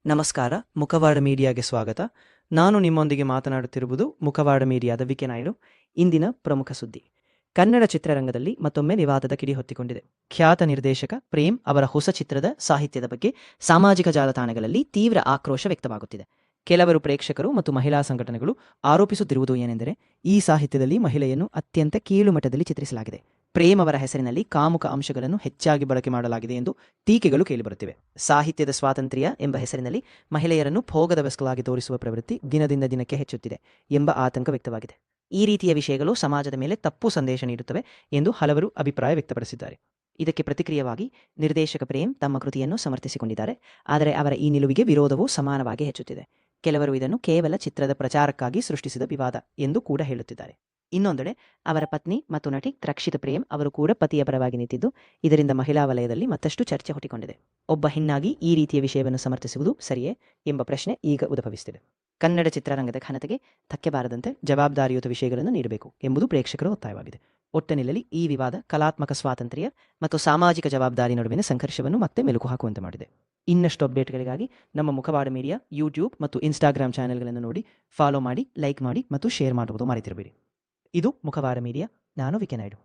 ನಮಸ್ಕಾರ, ಮುಖವಾಡ ಮೀಡಿಯಾಗೆ ಸ್ವಾಗತ. ನಾನು ನಿಮ್ಮೊಂದಿಗೆ ಮಾತನಾಡುತ್ತಿರುವುದು ಮುಖವಾಡ ಮೀಡಿಯಾದ ವಿಕೆ ನಾಯ್ಡು. ಇಂದಿನ ಪ್ರಮುಖ ಸುದ್ದಿ: ಕನ್ನಡ ಚಿತ್ರರಂಗದಲ್ಲಿ ಮತ್ತೊಮ್ಮೆ ವಿವಾದದ ಕಿಡಿ ಹೊತ್ತಿಕೊಂಡಿದೆ. ಖ್ಯಾತ ನಿರ್ದೇಶಕ ಪ್ರೇಮ್ ಅವರ ಹೊಸ ಚಿತ್ರದ ಸಾಹಿತ್ಯದ ಬಗ್ಗೆ ಸಾಮಾಜಿಕ ಜಾಲತಾಣಗಳಲ್ಲಿ ತೀವ್ರ ಆಕ್ರೋಶ ವ್ಯಕ್ತವಾಗುತ್ತಿದೆ. ಕೆಲವರು ಪ್ರೇಕ್ಷಕರು ಮತ್ತು ಮಹಿಳಾ ಸಂಘಟನೆಗಳು ಆರೋಪಿಸುತ್ತಿರುವುದು ಏನೆಂದರೆ, ಈ ಸಾಹಿತ್ಯದಲ್ಲಿ ಮಹಿಳೆಯನ್ನು ಅತ್ಯಂತ ಕೀಳುಮಟ್ಟದಲ್ಲಿ ಚಿತ್ರಿಸಲಾಗಿದೆ. ಪ್ರೇಮ್ ಅವರ ಹೆಸರಿನಲ್ಲಿ ಕಾಮುಕ ಅಂಶಗಳನ್ನು ಹೆಚ್ಚಾಗಿ ಬಳಕೆ ಮಾಡಲಾಗಿದೆ ಎಂದು ಟೀಕೆಗಳು ಕೇಳಿಬರುತ್ತಿವೆ. ಸಾಹಿತ್ಯದ ಸ್ವಾತಂತ್ರ್ಯ ಎಂಬ ಹೆಸರಿನಲ್ಲಿ ಮಹಿಳೆಯರನ್ನು ಭೋಗದ ವಸ್ತುವಾಗಿ ತೋರಿಸುವ ಪ್ರವೃತ್ತಿ ದಿನದಿಂದ ದಿನಕ್ಕೆ ಹೆಚ್ಚುತ್ತಿದೆ ಎಂಬ ಆತಂಕ ವ್ಯಕ್ತವಾಗಿದೆ. ಈ ರೀತಿಯ ವಿಷಯಗಳು ಸಮಾಜದ ಮೇಲೆ ತಪ್ಪು ಸಂದೇಶ ನೀಡುತ್ತವೆ ಎಂದು ಹಲವರು ಅಭಿಪ್ರಾಯ ವ್ಯಕ್ತಪಡಿಸಿದ್ದಾರೆ. ಇದಕ್ಕೆ ಪ್ರತಿಕ್ರಿಯೆಯಾಗಿ ನಿರ್ದೇಶಕ ಪ್ರೇಮ್ ತಮ್ಮ ಕೃತಿಯನ್ನು ಸಮರ್ಥಿಸಿಕೊಂಡಿದ್ದಾರೆ. ಆದರೆ ಅವರ ಈ ನಿಲುವಿಗೆ ವಿರೋಧವೂ ಸಮಾನವಾಗಿ ಹೆಚ್ಚುತ್ತಿದೆ. ಕೆಲವರು ಇದನ್ನು ಕೇವಲ ಚಿತ್ರದ ಪ್ರಚಾರಕ್ಕಾಗಿ ಸೃಷ್ಟಿಸಿದ ವಿವಾದ ಎಂದು ಕೂಡ ಹೇಳುತ್ತಿದ್ದಾರೆ. ಇನ್ನೊಂದೆಡೆ ಅವರ ಪತ್ನಿ ಮತ್ತು ನಟಿ ರಕ್ಷಿತಾ ಪ್ರೇಮ್ ಅವರು ಕೂಡ ಪತಿಯ ಪರವಾಗಿ ನಿಂತಿದ್ದು, ಇದರಿಂದ ಮಹಿಳಾ ವಲಯದಲ್ಲಿ ಮತ್ತಷ್ಟು ಚರ್ಚೆ ಹುಟ್ಟಿಕೊಂಡಿದೆ. ಒಬ್ಬ ಹೆಣ್ಣಾಗಿ ಈ ರೀತಿಯ ವಿಷಯವನ್ನು ಸಮರ್ಥಿಸುವುದು ಸರಿಯೇ ಎಂಬ ಪ್ರಶ್ನೆ ಈಗ ಉದ್ಭವಿಸುತ್ತಿದೆ. ಕನ್ನಡ ಚಿತ್ರರಂಗದ ಘನತೆಗೆ ಧಕ್ಕೆ ಬಾರದಂತೆ ಜವಾಬ್ದಾರಿಯುತ ವಿಷಯಗಳನ್ನು ನೀಡಬೇಕು ಎಂಬುದು ಪ್ರೇಕ್ಷಕರ ಒತ್ತಾಯವಾಗಿದೆ. ಒಟ್ಟಿನಲ್ಲಿ ಈ ವಿವಾದ ಕಲಾತ್ಮಕ ಸ್ವಾತಂತ್ರ್ಯ ಮತ್ತು ಸಾಮಾಜಿಕ ಜವಾಬ್ದಾರಿ ನಡುವಿನ ಸಂಘರ್ಷವನ್ನು ಮತ್ತೆ ಮೆಲುಕು ಹಾಕುವಂತೆ ಮಾಡಿದೆ. ಇನ್ನಷ್ಟು ಅಪ್ಡೇಟ್ಗಳಿಗಾಗಿ ನಮ್ಮ ಮುಖವಾಡ ಮೀಡಿಯಾ ಯೂಟ್ಯೂಬ್ ಮತ್ತು ಇನ್ಸ್ಟಾಗ್ರಾಮ್ ಚಾನೆಲ್ಗಳನ್ನು ನೋಡಿ, ಫಾಲೋ ಮಾಡಿ, ಲೈಕ್ ಮಾಡಿ ಮತ್ತು ಶೇರ್ ಮಾಡುವುದು ಮರೆತಿರಬೇಡಿ. ಇದು ಮುಖವಾಡ ಮೀಡಿಯಾ. ನಾನು ವಿಕೆ ನಾಯ್ಡು.